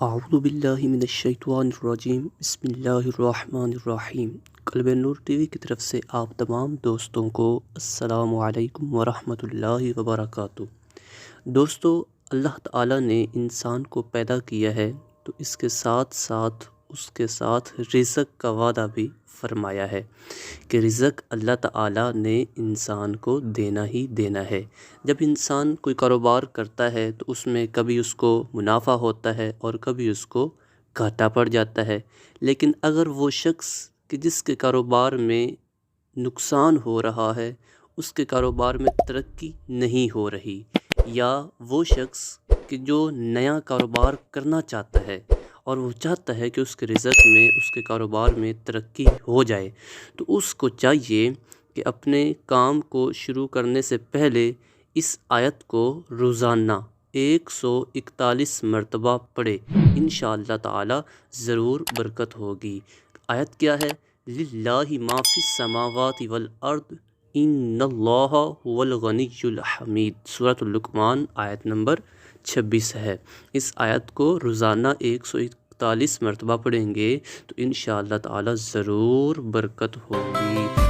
اعوذ باللہ من الشیطان الرجیم بسم اللہ الرحمن الرحیم۔ قلب نور ٹی وی کی طرف سے آپ تمام دوستوں کو السلام علیکم ورحمۃ اللہ وبرکاتہ۔ دوستو، اللہ تعالیٰ نے انسان کو پیدا کیا ہے تو اس کے ساتھ رزق کا وعدہ بھی فرمایا ہے کہ رزق اللہ تعالیٰ نے انسان کو دینا ہی دینا ہے۔ جب انسان کوئی کاروبار کرتا ہے تو اس میں کبھی اس کو منافع ہوتا ہے اور کبھی اس کو گھاٹا پڑ جاتا ہے، لیکن اگر وہ شخص کہ جس کے کاروبار میں نقصان ہو رہا ہے، اس کے کاروبار میں ترقی نہیں ہو رہی، یا وہ شخص کہ جو نیا کاروبار کرنا چاہتا ہے اور وہ چاہتا ہے کہ اس کے رزق میں، اس کے کاروبار میں ترقی ہو جائے، تو اس کو چاہیے کہ اپنے کام کو شروع کرنے سے پہلے اس آیت کو روزانہ 141 مرتبہ پڑھے۔ انشاءاللہ تعالی ضرور برکت ہوگی۔ آیت کیا ہے؟ للہ ما فی السماوات والارض ان اللہ هو الغنی الحمید۔ سورۃ لقمان آیت نمبر 26 ہے۔ اس آیت کو روزانہ 141 مرتبہ پڑھیں گے تو انشاءاللہ تعالی ضرور برکت ہوگی۔